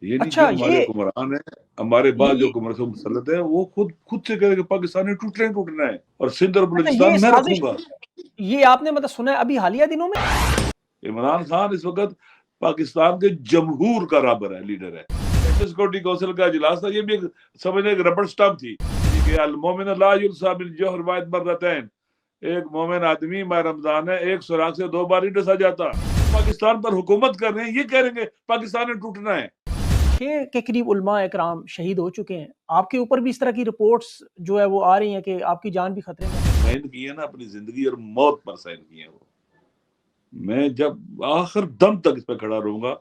یہ نہیں کہ اچھا ہمارے یہ حکمران ہیں، ہمارے بعد جو یہ حکمران سے مسلط ہیں وہ خود سے کہہ رہے کہ پاکستان ٹوٹنا ہے اور سندھ اور اچھا یہ بلوچستان میں رکھوں سازش گا۔ یہ آپ نے مطلب سنا ہے ابھی حالیہ دنوں میں؟ عمران خان اس وقت پاکستان کے جمہور کا رابر ہے، لیڈر ہے۔ نیشنل سیکورٹی کونسل کا اجلاس تھا، یہ بھی سمجھنے ایک ربڑ سٹمپ تھی کہ المومن لا یلسا بالجوہر واحد مرتین، ایک مومن آدمی ماہ رمضان ہے ایک سوراخ سے 2 بار نہیں ڈسا جاتا۔ پاکستان پر حکومت کر رہے ہیں، یہ کہہ رہے ہیں کہ پاکستان نے ٹوٹنا ہے۔ 6 کے قریب علماء اکرام شہید ہو چکے ہیں، آپ کے اوپر بھی اس طرح کی رپورٹس جو ہے وہ آ رہی ہیں کہ آپ کی جان بھی خطرے میں؟ سائن کی ہے نا، اپنی زندگی اور موت پر سائن کی ہے وہ۔ میں جب آخر دم تک اس پہ کھڑا رہوں گا،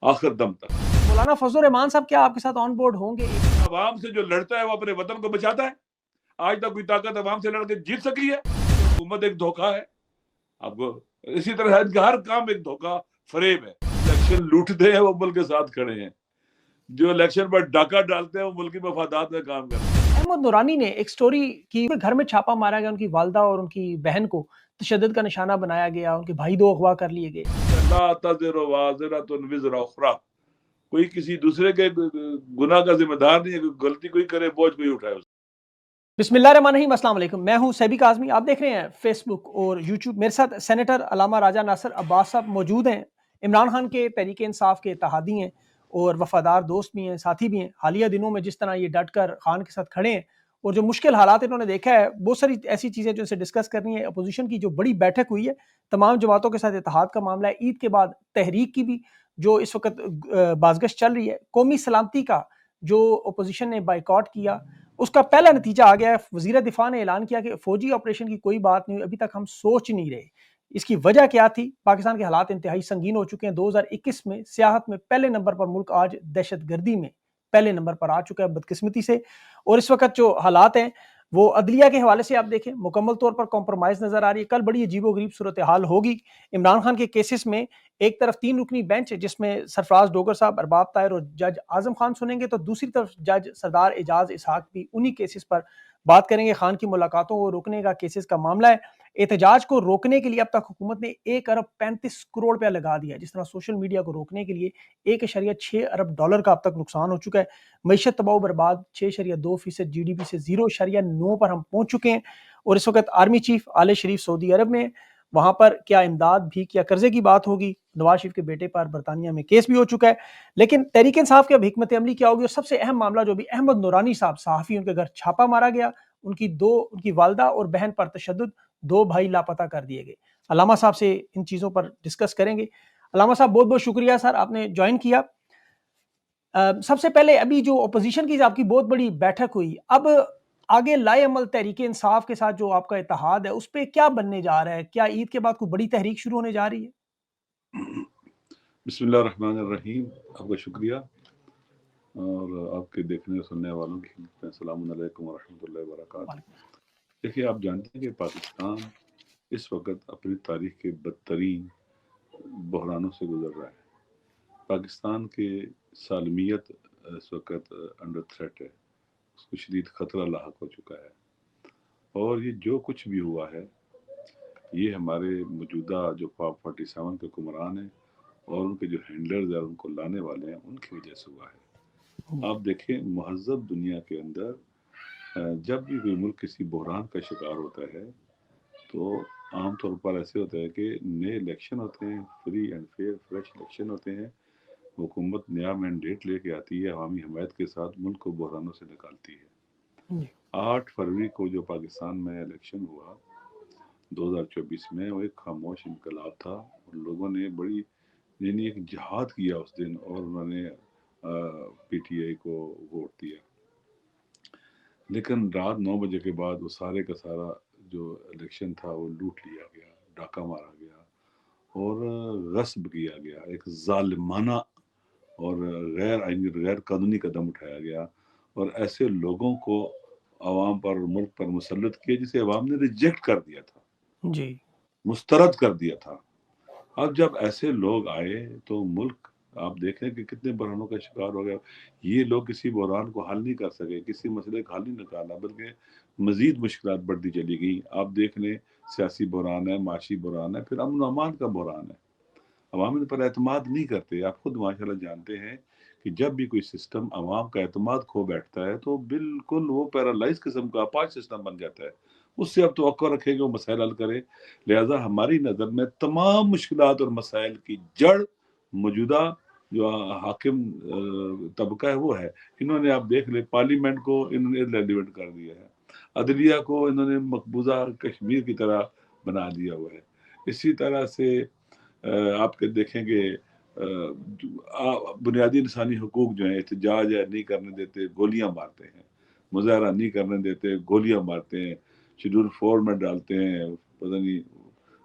آخر دم تک۔ مولانا فضل الرحمان صاحب کیا آپ کے ساتھ آن بورڈ ہوں گے؟ عوام سے جو لڑتا ہے وہ اپنے وطن کو بچاتا ہے۔ آج تک کوئی طاقت عوام سے لڑ کے جیت سکی ہے؟ حکومت ایک دھوکہ ہے آپ کو، اسی طرح ہے کہ ہر کام ایک دھوکہ فریب ہے۔ الیکشن لوٹتے ہیں وہ ملک کے ساتھ کھڑے ہیں، جو الیکشن پر ڈاکہ ڈالتے ہیں وہ ملکی مفادات میں کام کرتے ہیں۔ احمد نورانی نے ایک سٹوری کی، گھر میں چھاپا مارا گیا، ان کی والدہ اور ان کی بہن کو تشدد کا نشانہ بنایا گیا، ان کے بھائی 2 اغوا کر لیے گئے۔ لا تزر وازرۃ وزر اخری، کوئی کسی دوسرے کے گناہ کا ذمہ دار نہیں ہے، کوئی غلطی کوئی کرے بوجھ کوئی اٹھائے۔ بسم اللہ الرحمن الرحیم، السلام علیکم، میں ہوں سیبی کاظمی، آپ دیکھ رہے ہیں فیس بک اور یوٹیوب۔ میرے ساتھ سینیٹر علامہ راجہ ناصر عباس صاحب موجود ہیں، عمران خان کے تحریک انصاف کے اتحادی ہیں اور وفادار دوست بھی ہیں، ساتھی بھی ہیں۔ حالیہ دنوں میں جس طرح یہ ڈٹ کر خان کے ساتھ کھڑے ہیں اور جو مشکل حالات انہوں نے دیکھا ہے، بہت ساری ایسی چیزیں جو ان سے ڈسکس کرنی ہے۔ اپوزیشن کی جو بڑی بیٹھک ہوئی ہے، تمام جماعتوں کے ساتھ اتحاد کا معاملہ ہے، عید کے بعد تحریک کی بھی جو اس وقت بازگشت چل رہی ہے، قومی سلامتی کا جو اپوزیشن نے بائیکاٹ کیا، اس کا پہلا نتیجہ آ گیا ہے۔ وزیر دفاع نے اعلان کیا کہ فوجی آپریشن کی کوئی بات نہیں ہوئی، ابھی تک ہم سوچ نہیں رہے۔ اس کی وجہ کیا تھی؟ پاکستان کے حالات انتہائی سنگین ہو چکے ہیں۔ 2021 میں سیاحت میں پہلے نمبر پر ملک آج دہشت گردی میں پہلے نمبر پر آ چکا ہے بدقسمتی سے۔ اور اس وقت جو حالات ہیں وہ عدلیہ کے حوالے سے آپ دیکھیں مکمل طور پر کمپرومائز نظر آ رہی ہے۔ کل بڑی عجیب و غریب صورتحال ہوگی عمران خان کے کیسز میں۔ ایک طرف 3 رکنی بینچ جس میں سرفراز ڈوگر صاحب، ارباب طاہر اور جج اعظم خان سنیں گے، تو دوسری طرف جج سردار اعجاز اسحاق بھی انہی کیسز پر بات کریں گے۔ خان کی ملاقاتوں کو روکنے کا کیسز کا معاملہ ہے۔ احتجاج کو روکنے کے لیے اب تک حکومت نے 1 ارب 35 کروڑ روپیہ لگا دیا ہے، جس طرح سوشل میڈیا کو روکنے کے لیے 1.6 ارب ڈالر کا اب تک نقصان ہو چکا ہے۔ معیشت تباہ و برباد، 6.2% جی ڈی پی سے 0.9 پر ہم پہنچ چکے ہیں۔ اور اس وقت آرمی چیف آل شریف سعودی عرب میں، وہاں پر کیا امداد بھی کیا قرضے کی بات ہوگی۔ نواز شریف کے بیٹے پر برطانیہ میں کیس بھی ہو چکا ہے۔ لیکن تحریک انصاف کے اب حکمت عملی کیا ہوگی؟ اور سب سے اہم معاملہ جو بھی احمد نورانی صاحب صحافی، ان کے گھر چھاپا مارا گیا، ان کی والدہ اور بہن پر تشدد، 2 بھائی لاپتہ کر دیے گئے۔ علامہ صاحب سے ان چیزوں پر ڈسکس کریں گے۔ علامہ صاحب بہت بہت شکریہ سر، آپ نے جوائن کیا۔ سب سے پہلے ابھی جو اپوزیشن کی آپ کی بہت بڑی بیٹھک ہوئی، اب آگے لائے عمل تحریک انصاف کے ساتھ جو آپ کا اتحاد ہے اس پہ کیا بننے جا رہا ہے؟ کیا عید کے بعد کوئی بڑی تحریک شروع ہونے جا رہی ہے؟ بسم اللہ الرحمن الرحیم، آپ کا شکریہ اور آپ کے دیکھنے اور سننے والوں کی خدمت میں السلام علیکم ورحمۃ اللہ وبرکاتہ۔ دیکھیے، آپ جانتے ہیں کہ پاکستان اس وقت اپنی تاریخ کے بدترین بحرانوں سے گزر رہا ہے۔ پاکستان کی سالمیت اس وقت انڈر تھریٹ ہے، اس کو شدید خطرہ لاحق ہو چکا ہے، اور یہ جو کچھ بھی ہوا ہے یہ ہمارے موجودہ جو 47 کے حکمران ہیں اور ان کے جو ہینڈلرز ہیں، ان کو لانے والے ہیں، ان کی وجہ سے ہوا ہے۔ آپ دیکھیں مہذب دنیا کے اندر جب بھی کوئی ملک کسی بحران کا شکار ہوتا ہے تو عام طور پر ایسے ہوتا ہے کہ نئے الیکشن ہوتے ہیں، free and fair fresh election ہوتے ہیں، حکومت نیا مینڈیٹ لے کے آتی ہے، عوامی حمایت کے ساتھ ملک کو بحرانوں سے نکالتی ہے۔ 8 فروری کو جو پاکستان میں الیکشن ہوا 2024 میں، وہ ایک خاموش انقلاب تھا، اور لوگوں نے بڑی یعنی ایک جہاد کیا اس دن، اور انہوں نے پی ٹی آئی کو ووٹ دیا۔ لیکن رات 9 بجے کے بعد وہ سارے کا سارا جو الیکشن تھا وہ لوٹ لیا گیا، ڈاکہ مارا گیا اور غصب کیا گیا، ایک ظالمانہ اور غیر آئینی غیر قانونی قدم اٹھایا گیا، اور ایسے لوگوں کو عوام پر ملک پر مسلط کیا جسے عوام نے ریجیکٹ کر دیا تھا، جی مسترد کر دیا تھا۔ اب جب ایسے لوگ آئے تو ملک آپ دیکھیں کہ کتنے بحرانوں کا شکار ہو گیا۔ یہ لوگ کسی بحران کو حل نہیں کر سکے، کسی مسئلے کا حل نہیں نکالا، بلکہ مزید مشکلات بڑھتی چلی گئی۔ آپ دیکھ لیں سیاسی بحران ہے، معاشی بحران ہے، پھر امن و امان کا بحران ہے۔ عوام ان پر اعتماد نہیں کرتے۔ آپ خود ماشاءاللہ جانتے ہیں کہ جب بھی کوئی سسٹم عوام کا اعتماد کھو بیٹھتا ہے تو بالکل وہ پیرالائز قسم کا اپاہج سسٹم بن جاتا ہے. اس سے اب توقع رکھے کہ وہ مسائل حل کرے. لہٰذا ہماری نظر میں تمام مشکلات اور مسائل کی جڑ موجودہ جو حاکم طبقہ ہے وہ ہے. انہوں نے آپ دیکھ لیں پارلیمنٹ کو انہوں نے ریلیونٹ کر دیا ہے, عدلیہ کو انہوں نے مقبوضہ کشمیر کی طرح بنا دیا ہوا ہے. اسی طرح سے آپ کے دیکھیں گے بنیادی انسانی حقوق جو ہیں, احتجاج ہے نہیں کرنے دیتے, گولیاں مارتے ہیں, مظاہرہ نہیں کرنے دیتے, گولیاں مارتے ہیں, شیڈول 4 میں ڈالتے ہیں, پتہ نہیں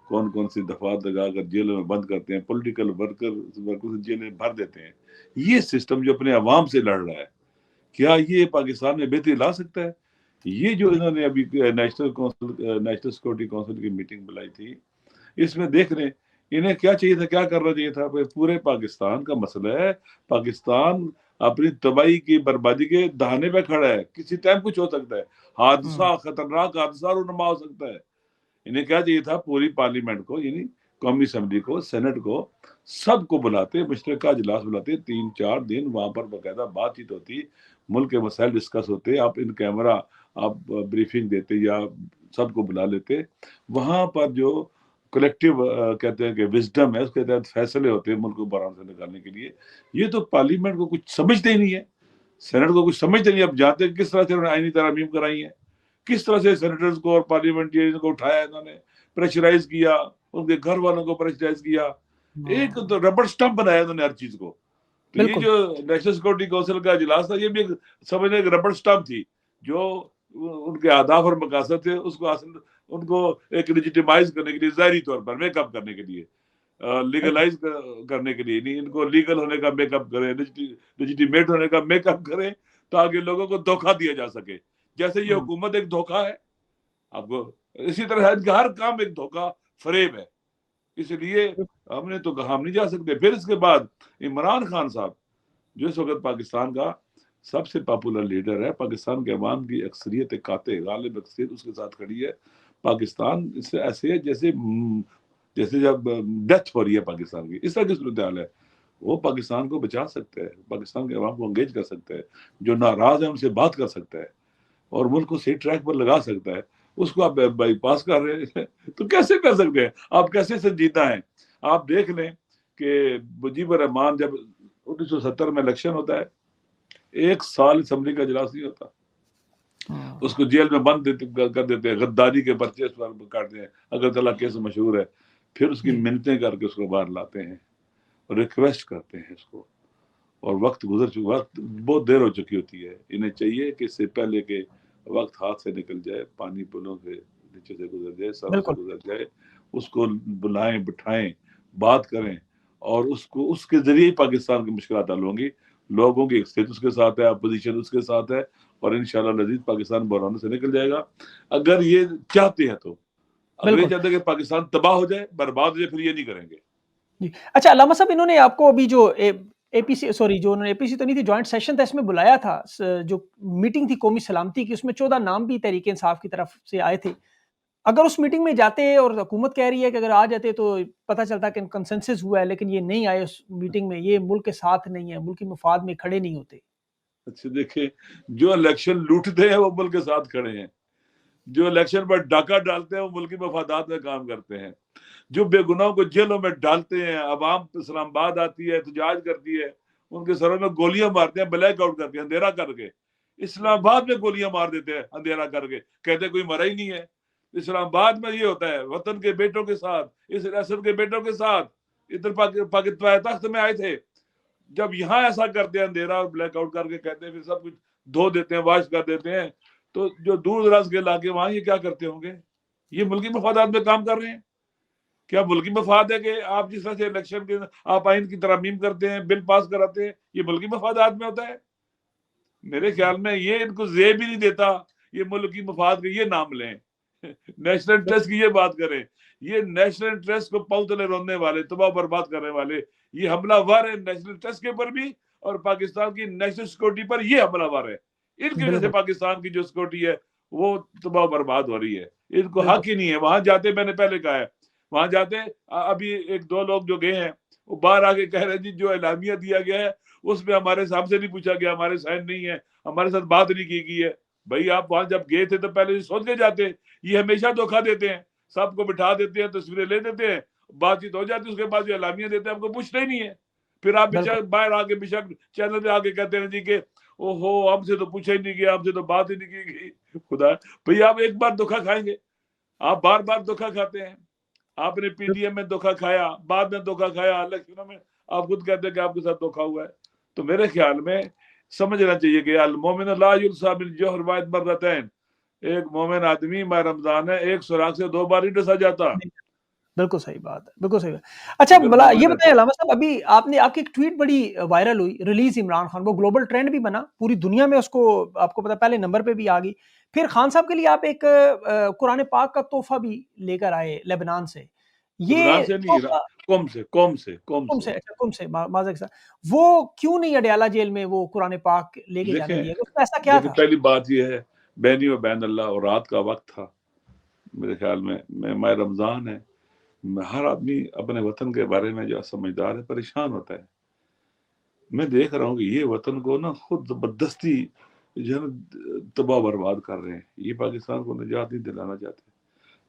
کون کون سی دفعات لگا کر جیلوں میں بند کرتے ہیں, پولیٹیکل ورکر جیل میں بھر دیتے ہیں. یہ سسٹم جو اپنے عوام سے لڑ رہا ہے, کیا یہ پاکستان میں بہتری لا سکتا ہے؟ یہ جو انہوں نے ابھی نیشنل سیکورٹی کونسل کی میٹنگ بلائی تھی, اس میں دیکھ رہے ہیں انہیں کیا چاہیے تھا, کیا کرنا چاہیے تھا. پورے پاکستان کا مسئلہ ہے, پاکستان اپنی تباہی کی بربادی کے دہانے پہ کھڑا ہے, کسی ٹائم کچھ ہو سکتا ہے, حادثہ خطرناک حادثہ رونما ہو سکتا ہے. انہیں کیا چاہیے تھا, پوری پارلیمنٹ کو یعنی قومی اسمبلی کو, سینٹ کو, سب کو بلاتے, مشترکہ اجلاس بلاتے, 3-4 دن وہاں پر باقاعدہ بات چیت ہوتی, ملک کے مسائل ڈسکس ہوتے, آپ ان کیمرہ آپ بریفنگ دیتے یا سب کو بلا لیتے. وہاں پر جو کلیکٹیو کہتے ہیں کہ وزڈم ہے, اس کے تحت فیصلے ہوتے ہیں ملک کو بحران سے نکالنے کے لیے. یہ تو پارلیمنٹ کو کچھ سمجھتے ہی نہیں ہے, سینٹ کو کچھ سمجھتے نہیں. اب جانتے ہیں کس طرح سے انہوں نے آئینی ترامیم کرائی ہیں, کس طرح سے سینیٹرز کو اور پارلیمنٹریئن کو اٹھایا, انہوں نے پریشرائز کیا, ان کے گھر والوں کو پریشرائز کیا, ایک تو ربڑ سٹمپ بنایا انہوں نے ہر چیز کو. تو یہ جو نیشنل سیکورٹی کونسل کا اجلاس تھا, یہ بھی سمجھنے ایک ربڑ سٹمپ تھی جو ان کے اہداف اور مقاصد تھے, اس کو حاصل ان کو ایک لیجیٹیمائز کرنے کے لیے, ظاہری طور پر میک اپ کرنے کے لیے, لیگلائز کرنے کے لیے نہیں, ان کو لیگل ہونے کا میک اپ کریں, لیجیٹیمیٹ ہونے کا میک اپ کریں تاکہ لوگوں کو دھوکہ دیا جا سکے. جیسے یہ حکومت ایک دھوکہ ہے آپ کو, اسی طرح ہر کام ایک دھوکہ فریب ہے. اس لیے ہم نے تو کہا ہم نہیں جا سکتے. پھر اس کے بعد عمران خان صاحب جو اس وقت پاکستان کا سب سے پاپولر لیڈر ہے, پاکستان کے عوام کی اکثریت قاطع غالب اکثریت اس کے ساتھ کھڑی ہے. پاکستان اس سے ایسے ہے جیسے جب ڈیتھ ہو رہی ہے پاکستان کی, اس طرح کی صورتحال ہے. وہ پاکستان کو بچا سکتا ہے, پاکستان کے عوام کو انگیج کر سکتا ہے, جو ناراض ہیں ان سے بات کر سکتا ہے اور ملک کو صحیح ٹریک پر لگا سکتا ہے. اس کو آپ بائی پاس کر رہے ہیں تو کیسے کر سکتے ہیں آپ, کیسے سنجیدہ ہیں؟ آپ دیکھ لیں کہ مجیب الرحمان جب 1970 میں الیکشن ہوتا ہے, 1 سال اسمبلی کا اجلاس نہیں ہوتا, اس کو جیل میں بند کر دیتے ہیں, غداری کے پرچے اس پر کاٹتے ہیں, اگرتلہ کیس مشہور ہے. پھر اس کی منتیں کر کے اس کو باہر لاتے ہیں اور ریکویسٹ کرتے ہیں اس کو, اور وقت بہت دیر ہو چکی ہوتی ہے. انہیں چاہیے کہ اس سے پہلے کہ وقت ہاتھ سے نکل جائے, پانی پلوں سے نیچے سے گزر جائے, سروں سے گزر جائے, اس کو بلائیں, بٹھائیں, بات کریں, اور اس کے ذریعے پاکستان کی مشکلات حل ہوں گی. لوگوں کی اکثریت اس کے ساتھ ہے, اپوزیشن اس کے ساتھ ہے, اور انشاءاللہ لذیذ پاکستان بحران سے نکل جائے گا. اگر یہ چاہتے ہیں تو, اگر یہ چاہتے ہیں کہ پاکستان تباہ ہو جائے, برباد ہو جائے, پھر یہ نہیں کریں گے. جی اچھا علامہ صاحب, انہوں نے آپ کو ابھی جو اے پی سی جو انہوں نے اے پی سی تو نہیں تھی, جوائنٹ سیشن تھا, اس میں بلایا تھا, جو میٹنگ تھی قومی سلامتی کی, اس میں 14 نام بھی تحریک انصاف کی طرف سے آئے تھے. اگر اس میٹنگ میں جاتے اور حکومت کہہ رہی ہے کہ اگر آ جاتے تو پتہ چلتا کہ کنسنسس ہوا ہے, لیکن یہ نہیں آئے اس میٹنگ میں, یہ ملک کے ساتھ نہیں ہے, ملکی مفاد میں کھڑے نہیں ہوتے. اچھا دیکھیں, جو الیکشن لوٹتے ہیں وہ ملک کے ساتھ کھڑے ہیں, جو الیکشن پر ڈاکہ ڈالتے ہیں وہ ملکی مفادات میں کام کرتے ہیں, جو بے گناہوں کو جیلوں میں ڈالتے ہیں, عوام اسلام آباد آتی ہے, احتجاج کرتی ہے, ان کے سروں میں گولیاں مارتے ہیں, بلیک آؤٹ کر کے, اندھیرا کر کے. اسلام آباد میں گولیاں مار دیتے ہیں اندھیرا کر کے, کہتے کوئی مرا ہی نہیں ہے. اسلام آباد میں یہ ہوتا ہے, وطن کے بیٹوں کے ساتھ, اس ریاست کے بیٹوں کے ساتھ, ادھر پاکستان تخت میں آئے تھے, جب یہاں ایسا کرتے ہیں اندھیرا اور بلیک آؤٹ کر کے, کہتے ہیں پھر سب کچھ دھو دیتے ہیں, واش کر دیتے ہیں, تو جو دور دراز کے علاقے وہاں یہ کیا کرتے ہوں گے؟ یہ ملکی مفادات میں کام کر رہے ہیں. کیا ملکی مفاد ہے کہ آپ جس طرح سے الیکشن کے آپ آئین کی ترامیم کرتے ہیں, بل پاس کراتے ہیں, یہ ملکی مفادات میں ہوتا ہے؟ میرے خیال میں یہ ان کو زیب ہی نہیں دیتا یہ ملکی مفاد کے یہ نام لیں, نیشنل انٹرسٹ کی یہ بات کریں. یہ نیشنل انٹرسٹ کو پاؤں تلے روندنے والے, تباہ برباد کرنے والے, یہ حملہ ور ہے نیشنل انٹرسٹ کے اوپر بھی, اور پاکستان کی نیشنل سیکورٹی پر یہ حملہ ور ہے. ان کی وجہ سے پاکستان کی جو سیکورٹی ہے وہ تباہ برباد ہو رہی ہے. ان کو حق ہی نہیں ہے وہاں جاتے, میں نے پہلے کہا ہے, وہاں جاتے ہیں. ابھی ایک دو لوگ جو گئے ہیں وہ باہر آ کے کہہ رہے ہیں جی جو اعلامیہ دیا گیا ہے اس میں ہمارے ہم سے نہیں پوچھا گیا, ہمارے سائن نہیں ہے, ہمارے ساتھ بات نہیں کی گئی ہے. بھائی آپ وہاں جب گئے تھے تو پہلے سوچ کے جاتے. یہ ہمیشہ دھوکہ دیتے ہیں, سب کو بٹھا دیتے ہیں, تصویریں لے دیتے ہیں, بات چیت ہو جاتی ہے, اس کے بعد جو اعلامیہ دیتے ہیں ہم کو پوچھنا ہی نہیں ہے. پھر آپ بالکل باہر آ کے بیشک چینل پہ آ کے کہتے ہیں جی کہ او ہو ہم سے تو پوچھا ہی نہیں گیا, ہم سے تو بات ہی نہیں کی گئی. خدا بھئی آپ ایک بار دھوکہ کھائیں گے, آپ بار بار دھوکہ کھاتے ہیں. آپ نے پی ٹی ایم میں دھوکہ کھایا, بعد میں دھوکہ کھایا, الیکشنوں میں آپ خود کہتے ہیں کہ آپ کے ساتھ دھوکہ ہوا ہے. تو میرے خیال میں سمجھنا چاہیے کہ المومن لا یلسا بالجوہر واحد مرتین, ایک مومن آدمی ماہ رمضان ہے ایک سوراخ سے 2 بار ہی ڈسا جاتا. بالکل صحیح بات ہے, بالکل صحیح بات. اچھا اگر مومن یہ ہے بتائیں تو علامہ صاحب, ابھی آپ کی ایک ٹویٹ بڑی وائرل ہوئی, ریلیز عمران خان, وہ گلوبل ٹرینڈ بھی بنا پوری دنیا میں, اس کو آپ کو پتا پہلے نمبر پہ بھی آ گئی. پھر خان صاحب کے لیے آپ ایک قرآن پاک کا تحفہ بھی لے کر آئے لیبنان سے. لبنان یہ سے نہیں, تحفہ قوم سے اچھا قم سے معذرت کے ساتھ, وہ کیوں نہیں اڈیالہ جیل میں وہ قرآن پاک لے کے جانے دیا, اس میں ایسا کیا تھا؟ پہلی بات یہ ہے بینی و بین اللہ, اور رات کا وقت تھا میرے خیال میں ماہ رمضان ہے, ہر آدمی اپنے وطن کے بارے میں جو سمجھدار ہے پریشان ہوتا ہے. میں دیکھ رہا ہوں کہ یہ وطن کو نا خود زبردستی جو ہے تباہ برباد کر رہے ہیں. یہ پاکستان کو نجات نہیں دلانا چاہتے,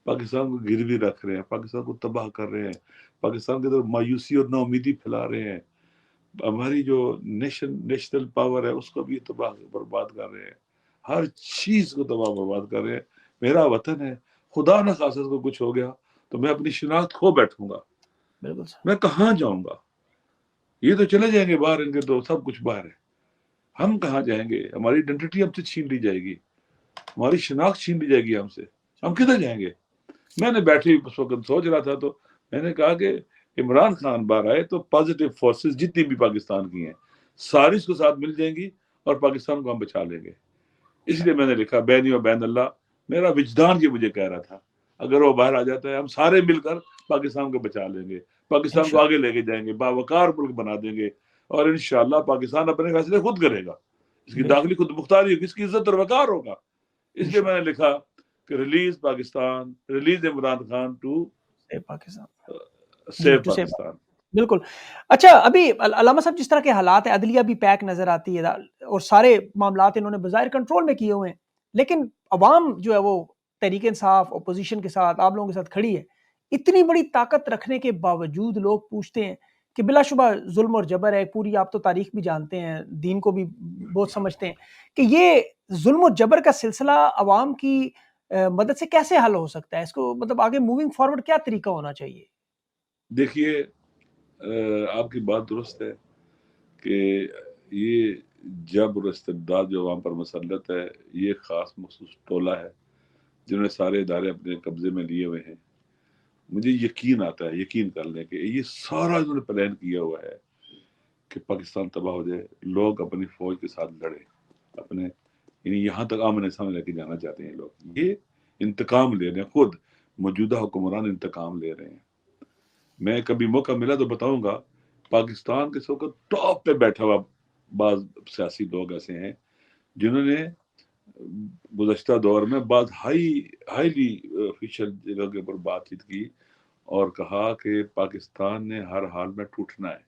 پاکستان کو گروی رکھ رہے ہیں, پاکستان کو تباہ کر رہے ہیں, پاکستان کی طرف مایوسی اور نا امیدی پھیلا رہے ہیں. ہماری جو نیشنل پاور ہے اس کو بھی تباہ برباد کر رہے ہیں, ہر چیز کو تباہ برباد کر رہے ہیں. میرا وطن ہے, خدا نہ خاصہ کو کچھ ہو گیا تو میں اپنی شناخت کھو بیٹھوں گا, بالکل میں کہاں جاؤں گا؟ یہ تو چلے جائیں گے باہر, ان کے تو سب کچھ باہر ہے, ہم کہاں جائیں گے؟ ہماری آئیڈینٹی ہم سے چھین لی جائے گی, ہماری شناخت چھین لی جائے گی ہم سے, ہم کدھر جائیں گے؟ میں نے بیٹھے اس وقت سوچ رہا تھا تو میں نے کہا کہ عمران خان باہر آئے تو پازیٹیو فورسز جتنی بھی پاکستان کی ہیں ساری اس کے ساتھ مل جائیں گی اور پاکستان کو ہم بچا لیں گے. اس لیے میں نے لکھا بینی و بین اللہ. میرا وجدان یہ مجھے کہہ رہا تھا اگر وہ باہر آ جاتا ہے ہم سارے مل کر پاکستان کو بچا لیں گے, پاکستان کو آگے لے کے جائیں گے, باوقار ملک بنا دیں گے, اور انشاءاللہ پاکستان اپنے فیصلے خود کرے گا, اس کی داخلی خود مختاری ہوگی, اس کی عزت اور وقار ہوگا. اس لیے میں نے لکھا کہ release Pakistan, release Imran Khan to save Pakistan. بالکل. اچھا ابھی علامہ صاحب جس طرح کے حالات ہیں, عدلیہ بھی پیک نظر آتی ہے اور سارے معاملات انہوں نے بظاہر کنٹرول میں کیے ہوئے ہیں, لیکن عوام جو ہے وہ تحریک انصاف اپوزیشن کے ساتھ, آپ لوگوں کے ساتھ کھڑی ہے. اتنی بڑی طاقت رکھنے کے باوجود لوگ پوچھتے ہیں کہ بلا شبہ ظلم اور جبر ہے, پوری آپ تو تاریخ بھی جانتے ہیں, دین کو بھی بہت سمجھتے ہیں, کہ یہ ظلم و جبر کا سلسلہ عوام کی مدد سے کیسے حل ہو سکتا ہے؟ اس کو مطلب آگے موونگ فارورڈ کیا طریقہ ہونا چاہیے؟ دیکھیے آپ کی بات درست ہے کہ یہ جبر و استبداد جو عوام پر مسلط ہے یہ خاص مخصوص ٹولہ ہے جنہوں نے سارے ادارے اپنے قبضے میں لیے ہوئے ہیں. مجھے یقین آتا ہے, یقین کر لیں کہ یہ سارا انہوں نے پلان کیا ہوا ہے کہ پاکستان تباہ ہو جائے, لوگ اپنی فوج کے ساتھ لڑے, اپنے یعنی یہاں تک آمنے سامنے لے کے جانا چاہتے ہیں لوگ. یہ انتقام لے رہے ہیں, خود موجودہ حکمران انتقام لے رہے ہیں. میں کبھی موقع ملا تو بتاؤں گا, پاکستان کے سب ٹاپ پہ بیٹھا ہوا بعض سیاسی لوگ ایسے ہیں جنہوں نے گزشتہ دور میں بعض ہائیلی آفیشل جگہ کے اوپر بات چیت کی اور کہا کہ پاکستان نے ہر حال میں ٹوٹنا ہے,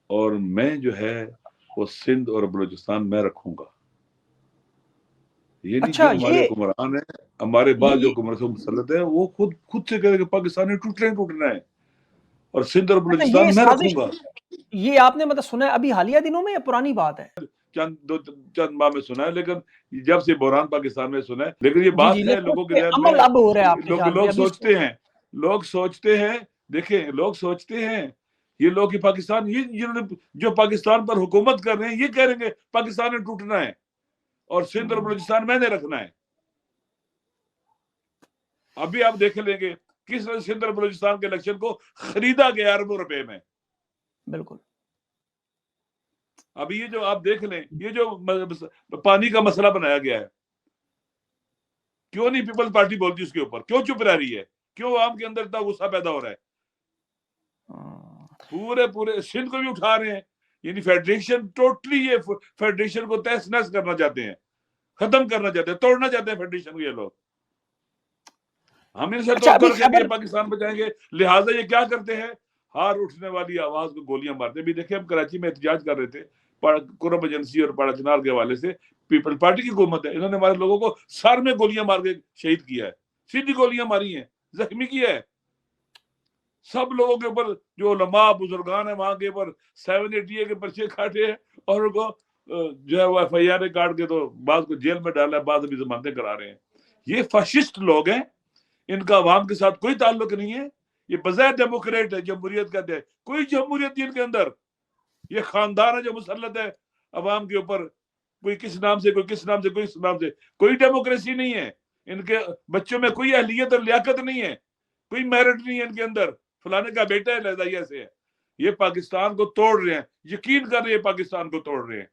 اور میں جو ہے وہ سندھ اور بلوچستان میں رکھوں گا. یعنی اچھا جو ہمارے حکمران ہیں, ہمارے بعد جو حکمران سے مسلط ہیں, وہ خود سے کہہ رہے کہ پاکستان نے ٹوٹنا ہے اور سندھ اور بلوچستان میں رکھوں گا. یہ آپ نے مطلب سنا ہے ابھی حالیہ دنوں میں یا پرانی بات ہے؟ چند ماہ میں سنا ہے, لیکن جب سے بحران پاکستان میں سنا ہے, لیکن یہ بات ہے لوگوں کے ذہن میں, اب ہو رہا ہے آپ کے خیال میں؟ لوگ سوچتے ہیں دیکھیں لوگ سوچتے ہیں یہ لوگ پاکستان, یہ جنہوں نے جو پاکستان پر حکومت کر رہے ہیں یہ کہہ رہے ہیں کہ پاکستان نے ٹوٹنا ہے اور سندھ اور بلوچستان میں نے رکھنا ہے. ابھی آپ دیکھ لیں گے کس طرح سندھ اور بلوچستان کے الیکشن کو خریدا گیا اربوں روپے میں. بالکل. ابھی یہ جو آپ دیکھ لیں, یہ جو پانی کا مسئلہ بنایا گیا ہے, کیوں نہیں پیپل پارٹی بولتی اس کے اوپر, کیوں چپ رہ رہی ہے, کیوں عوام کے اندر اتنا غصہ پیدا ہو رہا ہے؟ پورے سندھ کو بھی اٹھا رہے ہیں, یعنی فیڈریشن ٹوٹلی, یہ فیڈریشن کو تہس نہس کرنا چاہتے ہیں, ختم کرنا چاہتے ہیں, توڑنا چاہتے ہیں فیڈریشن کو یہ لوگ. ہم ان سے اچھا ابھی توقع رکھیں کہ یہ پاکستان بچائیں گے، لہٰذا یہ کیا کرتے ہیں، ہار اٹھنے والی آواز کو گولیاں مارتے ہیں. بھی دیکھیں ہم کراچی میں احتجاج کر رہے تھے قرب ایجنسی اور پاڑا چنار کے حوالے سے. پیپل پارٹی کی حکومت ہے، انہوں نے ہمارے لوگوں کو سر میں گولیاں مار کے شہید کیا ہے، سیدھی گولیاں ماری ہیں، زخمی کیا ہے. سب لوگوں کے اوپر جو علماء بزرگان ہیں وہاں کے اوپر 780 کے پرچے کاٹے ہیں، اور ان کو جو ہے وہ ایف آئی آر کاٹ کے تو بعض کو جیل میں ڈالا ہے، بعض ابھی ضمانتیں کرا رہے ہیں. یہ فاشسٹ لوگ ہیں، ان کا عوام کے ساتھ کوئی تعلق نہیں ہے. یہ بظاہر ڈیموکریٹ ہے، جمہوریت کہتے ہیں، کوئی جمہوریت نہیں ان کے اندر. یہ خاندان ہے جو مسلط ہے عوام کے اوپر، کوئی کس نام سے، کوئی کس نام سے، کوئی کس نام سے. کوئی ڈیموکریسی نہیں ہے. ان کے بچوں میں کوئی اہلیت اور لیاقت نہیں ہے، کوئی میرٹ نہیں ہے ان کے اندر. فلانے کا بیٹا ہے لہذا سے ہے. یہ پاکستان کو توڑ رہے ہیں، یقین کر رہے ہیں پاکستان کو توڑ رہے ہیں.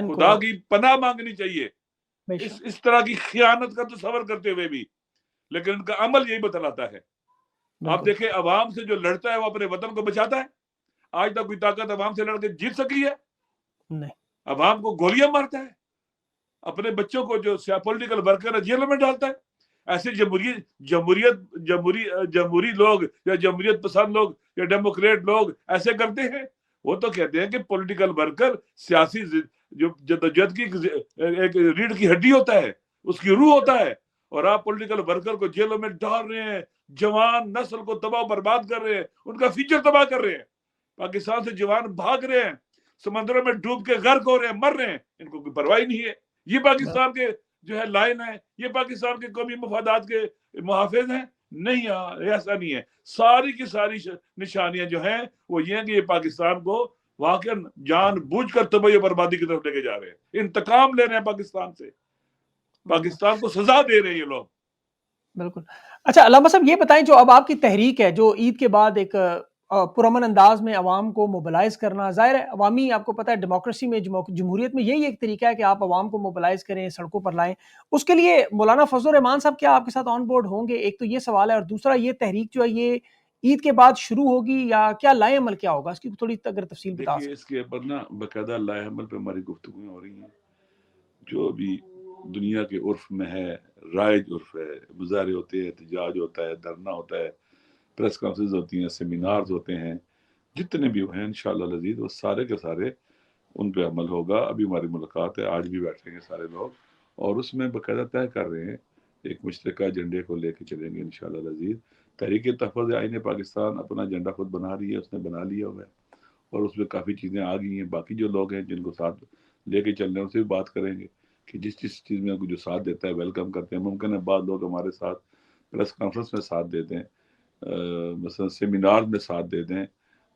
خدا کی پناہ مانگنی چاہیے اس طرح کی خیانت کا تصور کرتے ہوئے بھی، لیکن ان کا عمل یہی بتلاتا ہے. آپ دیکھیں عوام سے جو لڑتا ہے وہ اپنے وطن کو بچاتا ہے. آج تک کوئی طاقت عوام سے لڑ کے جیت سکی ہے؟ نہیں. عوام کو گولیاں مارتا ہے، اپنے بچوں کو جو پولیٹیکل ورکر ہے جیلوں میں ڈالتا ہے. ایسے جمہوری لوگ یا جمہوریت پسند لوگ یا ڈیموکریٹ لوگ ایسے کرتے ہیں. وہ تو کہتے ہیں کہ پولیٹیکل ورکر سیاسی جو جدوجہد کی ایک ریڑھ کی ہڈی ہوتا ہے، اس کی روح ہوتا ہے، اور آپ پولیٹیکل ورکر کو جیلوں میں ڈال رہے ہیں، جوان نسل کو تباہ برباد کر رہے ہیں، ان کا فیوچر تباہ کر رہے ہیں. پاکستان سے جوان بھاگ رہے ہیں، سمندروں میں ڈوب کے غرق ہو رہے ہیں، مر رہے ہیں، ان کو کوئی پرواہ نہیں ہے. یہ پاکستان کے جو ہے لائن ہے، یہ پاکستان کے قومی مفادات کے محافظ ہیں؟ نہیں، ایسا نہیں ہے. ساری کی ساری نشانیاں جو ہیں وہ یہ ہیں کہ یہ پاکستان کو واقعا جان بوجھ کر تباہی و بربادی کی طرف لے کے جا رہے ہیں. انتقام لے رہے ہیں پاکستان سے، پاکستان کو سزا دے رہے ہیں یہ لوگ. بالکل. اچھا علامہ صاحب یہ بتائیں، جو اب آپ کی تحریک ہے جو عید کے بعد ایک پرامن انداز میں عوام کو موبلائز کرنا، ظاہر ہے عوامی، آپ کو پتہ ہے ڈیموکریسی میں، جمہوریت میں یہی ایک طریقہ ہے کہ آپ عوام کو موبلائز کریں، سڑکوں پر لائیں. اس کے لیے مولانا فضل الرحمان صاحب کیا آپ کے ساتھ آن بورڈ ہوں گے؟ ایک تو یہ سوال ہے، اور دوسرا یہ تحریک جو ہے یہ عید کے بعد شروع ہوگی یا کیا لائے عمل کیا ہوگا؟ اس کی تھوڑی اگر تفصیل بتا دیکھیے اس کے اوپر نا باقاعدہ لائے عمل پہ ہماری گفتگویں ہو رہی ہیں. جو بھی دنیا کے عرف میں ہے، رائج عرف ہے، مظاہرے ہوتے ہیں، احتجاج ہوتا ہے، دھرنا ہوتا ہے، پریس کانفرنس ہوتی ہیں، سیمینارز ہوتے ہیں، جتنے بھی ہیں انشاءاللہ العزیز وہ سارے کے سارے ان پہ عمل ہوگا. ابھی ہماری ملاقات ہے، آج بھی بیٹھیں گے سارے لوگ، اور اس میں باقاعدہ طے کر رہے ہیں ایک مشترکہ ایجنڈے کو لے کے چلیں گے انشاءاللہ العزیز. تحریک تحفظ آئین پاکستان اپنا ایجنڈا خود بنا رہی ہے، اس نے بنا لیا ہوا ہے، اور اس میں کافی چیزیں آ گئی ہیں. باقی جو لوگ ہیں جن کو ساتھ لے کے چل رہے ہیں ان سے بھی بات کریں گے کہ جس چیز میں جو ساتھ دیتا ہے ویلکم کرتے ہیں. ممکن ہے بعض لوگ ہمارے ساتھ پریس کانفرنس میں ساتھ دے دیں، مثلا سیمینار میں ساتھ دے دیں،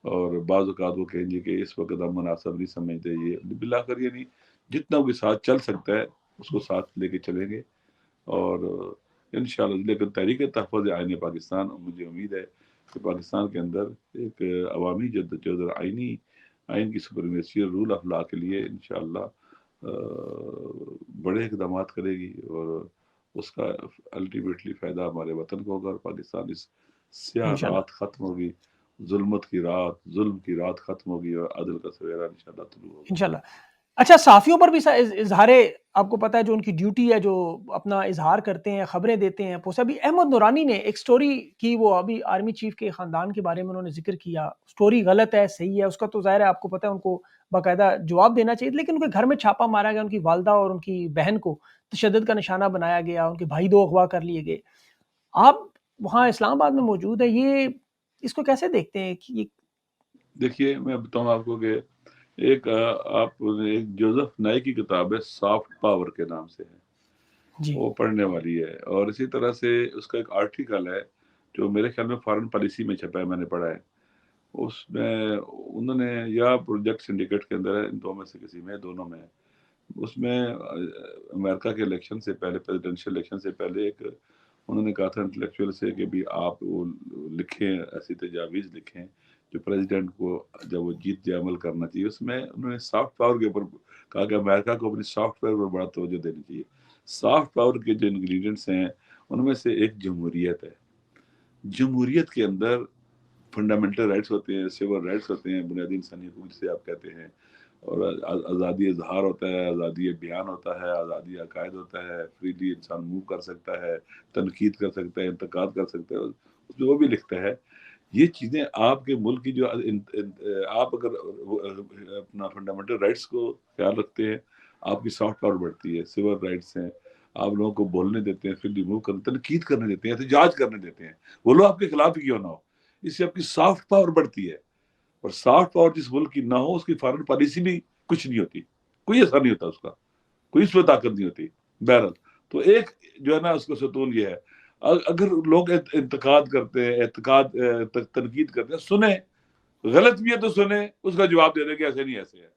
اور بعض اوقات وہ کہیں گے کہ اس وقت ہم مناسب نہیں سمجھتے. یہ بالآخر یہ نہیں، جتنا بھی ساتھ چل سکتا ہے اس کو ساتھ لے کے چلیں گے. اور انشاءاللہ لیکن تحریک تحفظ آئین پاکستان، مجھے امید ہے کہ پاکستان کے اندر ایک عوامی جدوجہد آئین کی سپریمیسی اور رول آف لا کے لیے انشاءاللہ بڑے اقدامات کرے گی، اور اس کا الٹیمیٹلی فائدہ ہمارے وطن کو ہوگا، اور پاکستان اس سیاہ رات ختم ہوگی، ظلمت کی رات، ظلم کی رات ختم ہوگی، اور عدل کا سویرا انشاءاللہ طلوع ہوگا انشاءاللہ. اچھا صحافیوں پر بھی اظہار، آپ کو پتہ ہے جو ان کی ڈیوٹی ہے، جو اپنا اظہار کرتے ہیں، خبریں دیتے ہیں. ابھی احمد نورانی نے ایک سٹوری کی، وہ ابھی آرمی چیف کے خاندان کے بارے میں انہوں نے ذکر کیا. سٹوری غلط ہے، صحیح ہے، اس کا تو ظاہر ہے آپ کو پتہ ہے ان کو باقاعدہ جواب دینا چاہیے. لیکن ان کے گھر میں چھاپا مارا گیا، ان کی والدہ اور ان کی بہن کو تشدد کا نشانہ بنایا گیا، ان کے بھائی 2 اغوا کر لیے گئے. آپ وہاں اسلام آباد میں موجود ہیں، یہ اس کو کیسے دیکھتے ہیں کہ یہ؟ دیکھیے میں بتاؤں آپ کو کہ ایک جوزف نائی کی کتاب ہے سافٹ پاور کے نام سے ہے، جی وہ پڑھنے والی ہے. اور اسی طرح سے اس کا ایک آرٹیکل ہے جو میرے خیال میں فارن پالیسی میں چھپا ہے، میں نے پڑھا ہے. اس میں انہوں نے، یا پروجیکٹ سنڈیکیٹ کے اندر ہے، ان دو میں سے کسی میں، دونوں میں، اس میں امریکہ کے الیکشن سے پہلے، پریزیڈنشل الیکشن سے پہلے، ایک انہوں نے کہا تھا انٹلیکچوئل سے کہ بھی آپ وہ لکھیں، ایسی تجاویز لکھیں جو پریزیڈنٹ کو جب وہ جیت جائے عمل کرنا چاہیے. اس میں انہوں نے سافٹ پاور کے اوپر کہا کہ امریکہ کو اپنی سافٹ پاور پر بڑا توجہ دینی چاہیے. سافٹ پاور کے جو انگریڈینٹس ہیں ان میں سے ایک جمہوریت ہے. جمہوریت کے اندر فنڈامنٹل رائٹس ہوتے ہیں، سول رائٹس ہوتے ہیں، بنیادی انسانی حقوق جسے آپ کہتے ہیں، اور آزادی اظہار ہوتا ہے، آزادی بیان ہوتا ہے، آزادی عقائد ہوتا ہے، فریلی انسان موو کر سکتا ہے، تنقید کر سکتا ہے، انتقاد کر سکتا ہے، اس میں وہ بھی لکھتا ہے. یہ چیزیں آپ کے ملک کی جو آپ اگر اپنا فنڈامنٹل رائٹس کو خیال رکھتے ہیں، آپ کی سافٹ پاور بڑھتی ہے، سول رائٹس ہیں، آپ لوگوں کو بولنے دیتے ہیں، فریلی موو کرنے، تنقید کرنے دیتے ہیں، احتجاج کرنے دیتے ہیں، وہ لوگ آپ کے خلاف ہی کیوں نہ ہو. اس سے آپ کی سافٹ پاور بڑھتی ہے. اور سافٹ پاور جس ملک کی نہ ہو، اس کی فارن پالیسی بھی کچھ نہیں ہوتی، کوئی اثر نہیں ہوتا اس کا، کوئی اس میں طاقت نہیں ہوتی. بہرحال تو ایک جو ہے نا اس کا ستون یہ ہے، اگر لوگ انتقاد کرتے ہیں، تنقید کرتے ہیں، سنیں، غلط بھی ہے تو سنیں، اس کا جواب دے دیں کہ ایسے نہیں ایسے ہے.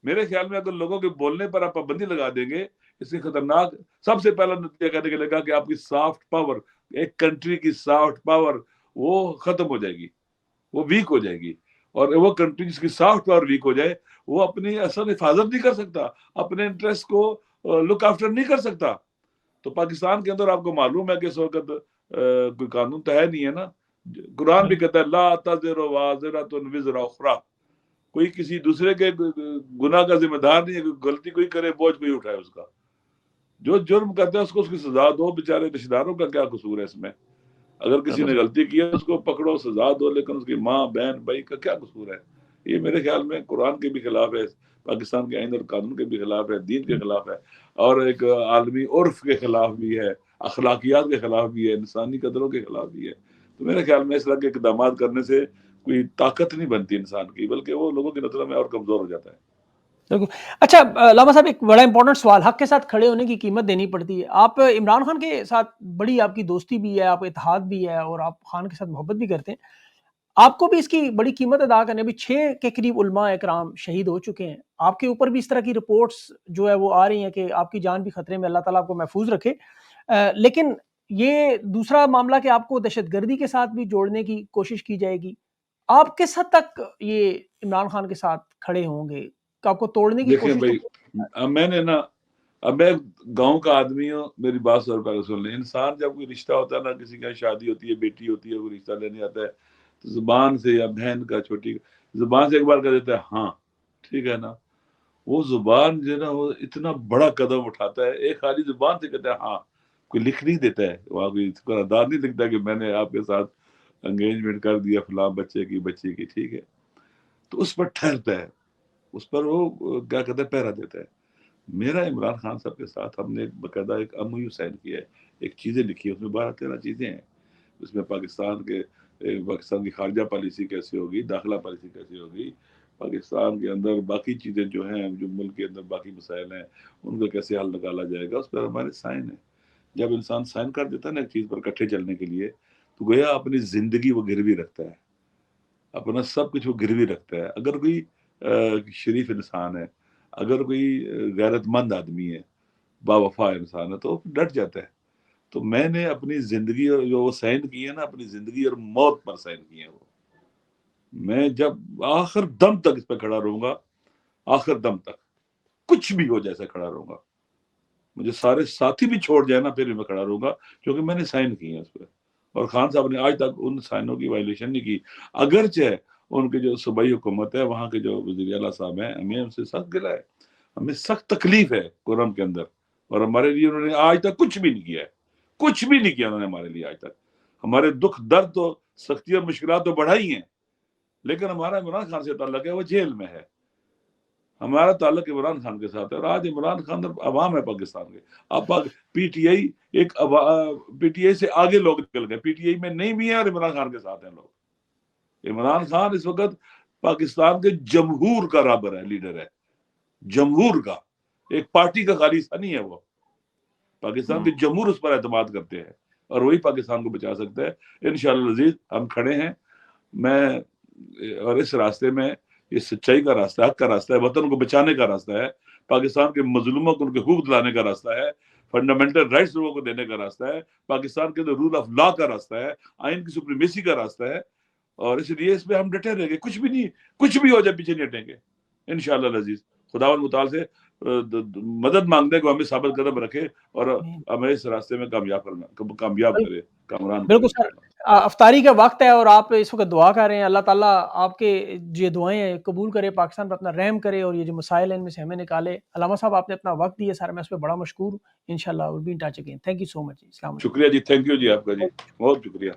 میرے خیال میں اگر لوگوں کے بولنے پر آپ پابندی لگا دیں گے، اس سے خطرناک سب سے پہلا نتیجہ کہنے کے لگا کہ آپ کی سافٹ پاور، ایک کنٹری کی سافٹ پاور وہ ختم ہو جائے گی، وہ ویک ہو جائے گی. اور وہ کنٹری جس کی سافٹ پاور ویک ہو جائے، وہ اپنی اصل حفاظت نہیں کر سکتا، اپنے انٹرسٹ کو لک آفٹر نہیں کر سکتا. تو پاکستان کے اندر آپ کو معلوم ہے کہ اس وقت کوئی قانون تو ہے نہیں ہے نا. قرآن بھی کہتا ہے لا تزر وازرۃ وزر اخری، کوئی کسی دوسرے کے گناہ کا ذمہ دار نہیں ہے، کوئی غلطی کوئی کرے بوجھ کوئی اٹھائے اس کا. جو جرم کرتا ہے اس کو اس کی سزا دو. بیچارے رشتہ داروں کا کیا قصور ہے اس میں؟ اگر کسی نے غلطی کی ہے اس کو پکڑو، سزا دو، لیکن اس کی ماں بہن بھائی کا کیا قصور ہے؟ یہ میرے خیال میں قرآن کے بھی خلاف ہے، پاکستان کے آئین اور قانون کے بھی خلاف ہے، دین کے خلاف ہے، اور ایک عالمی عرف کے خلاف بھی ہے، اخلاقیات کے خلاف بھی ہے، انسانی قدروں کے خلاف بھی ہے. تو میرے خیال میں اس طرح کے اقدامات کرنے سے کوئی طاقت نہیں بنتی انسان کی، بلکہ وہ لوگوں کی نظروں میں اور کمزور ہو جاتا ہے. اچھا علامہ صاحب، ایک بڑا امپورٹنٹ سوال، حق کے ساتھ کھڑے ہونے کی قیمت دینی پڑتی ہے. آپ عمران خان کے ساتھ بڑی آپ کی دوستی بھی ہے، آپ اتحاد بھی ہے، اور آپ خان کے ساتھ محبت بھی کرتے ہیں. آپ کو بھی اس کی بڑی قیمت ادا کرنے، ابھی 6 کے قریب علماء اکرام شہید ہو چکے ہیں. آپ کے اوپر بھی اس طرح کی رپورٹس جو ہے وہ آ رہی ہیں کہ آپ کی جان بھی خطرے میں، اللہ تعالیٰ آپ کو محفوظ رکھے. لیکن یہ دوسرا معاملہ کہ آپ کو دہشت گردی کے ساتھ بھی جوڑنے کی کوشش کی جائے گی. آپ کس حد تک یہ عمران خان کے ساتھ کھڑے ہوں گے؟ آپ کو توڑنے کی دیکھیں کوشش بھائی، تو میں نے نا، اب میں گاؤں کا آدمی ہوں، میری بات پہلے سن لیں. انسان جب کوئی رشتہ ہوتا ہے نا، کسی کا شادی ہوتی ہے، بیٹی ہوتی ہے، کوئی رشتہ لینے آتا ہے، تو زبان سے، یا بہن کا، چھوٹی زبان سے ایک بار کہہ دیتا ہے ہاں ٹھیک ہے نا. وہ زبان جو ہے نا، وہ اتنا بڑا قدم اٹھاتا ہے. ایک خالی زبان سے کہتا ہے ہاں، کوئی لکھ نہیں دیتا ہے، وہاں کوئی قرارداد نہیں لکھتا کہ میں نے آپ کے ساتھ انگیجمنٹ کر دیا فلاں بچے کی، ٹھیک ہے. تو اس پر ٹھہرتا ہے، اس پر وہ کیا کہتا ہے، پہرا دیتا ہے. میرا عمران خان صاحب کے ساتھ ہم نے باقاعدہ ایک MOU سائن کیا ہے، ایک چیزیں لکھی ہے، اس میں 12-13 چیزیں ہیں. اس میں پاکستان کی خارجہ پالیسی کیسے ہوگی، داخلہ پالیسی کیسے ہوگی، پاکستان کے اندر باقی چیزیں جو ہیں، جو ملک کے اندر باقی مسائل ہیں، ان کا کیسے حل نکالا جائے گا، اس پر ہمارے سائن ہے. جب انسان سائن کر دیتا ہے نا ایک چیز پر اکٹھے چلنے کے لیے، تو گویا اپنی زندگی وہ گروی رکھتا ہے، اپنا سب کچھ وہ گروی رکھتا ہے. اگر کوئی شریف انسان ہے، اگر کوئی غیرت مند آدمی ہے، باوفا انسان ہے، تو ڈٹ جاتا ہے. تو میں نے اپنی زندگی، اور جو وہ سائن کی ہے نا، اپنی زندگی اور موت پر سائن کی ہے. وہ میں جب آخر دم تک اس پہ کھڑا رہوں گا، آخر دم تک کچھ بھی ہو جیسا کھڑا رہوں گا. مجھے سارے ساتھی بھی چھوڑ جائے نا، پھر بھی میں کھڑا رہوں گا، کیونکہ میں نے سائن کی ہے اس پہ. اور خان صاحب نے آج تک ان سائنوں کی وائلیشن نہیں کی، اگرچہ ان کے جو صوبائی حکومت ہے، وہاں کے جو وزیر اعلیٰ صاحب ہیں، ہمیں ان سے سخت گلہ ہے، ہمیں سخت تکلیف ہے قرآن کے اندر. اور ہمارے لیے انہوں نے آج تک کچھ بھی نہیں کیا ہے، کچھ بھی نہیں کیا انہوں نے ہمارے لیے آج تک. ہمارے دکھ درد تو، سختی اور مشکلات تو بڑھائی ہیں، لیکن ہمارا عمران خان سے تعلق ہے، وہ جیل میں ہے. ہمارا تعلق عمران خان کے ساتھ ہے. اور آج عمران خان عوام ہے پاکستان کے. اب پی ٹی آئی سے آگے لوگ نکل گئے، پی ٹی آئی میں نہیں بھی ہیں اور عمران خان کے ساتھ ہیں لوگ. عمران خان اس وقت پاکستان کے جمہور کا رابر ہے، لیڈر ہے، جمہور کا، ایک پارٹی کا خالی حصہ نہیں ہے. وہ پاکستان کے جمہور اس پر اعتماد کرتے ہیں، اور وہی پاکستان کو بچا سکتا ہے. انشاءاللہ عزیز ہم کھڑے ہیں. اور اس راستے میں، یہ سچائی کا راستہ ہے، حق کا راستہ ہے، وطن کو بچانے کا راستہ ہے، پاکستان کے مظلوموں کو ان کے حقوق دلانے کا راستہ ہے، فنڈامنٹل رائٹس لوگوں کو دینے کا راستہ ہے، پاکستان کے اندر رول آف لا کا راستہ ہے، آئین کی سپریمیسی کا راستہ ہے. اور اس لیے اس پہ ہم ڈٹے رہیں گے، کچھ بھی نہیں، کچھ بھی ہو جائے پیچھے نہیں ہٹیں گے انشاءاللہ العزیز. خداوند متعال سے مدد مانگتے ہیں کہ ہمیں ثابت قدم رکھے اور ہمیں اس راستے میں کامیاب کرے، کامران بالکل سر، افطاری کا وقت ہے اور آپ اس وقت دعا کر رہے ہیں، اللہ تعالیٰ آپ کے جو دعائیں ہیں قبول کرے، پاکستان پر اپنا رحم کرے اور یہ جو مسائل ہیں ان میں سے ہمیں نکالے۔ علامہ صاحب آپ نے اپنا وقت دیا سر، میں اس پہ بڑا مشکور ہوں۔ انشاءاللہ we'll be in touch again. Thank you so much. السلام علیکم۔ شکریہ جی، تھینک یو جی، آپ کا جی بہت شکریہ۔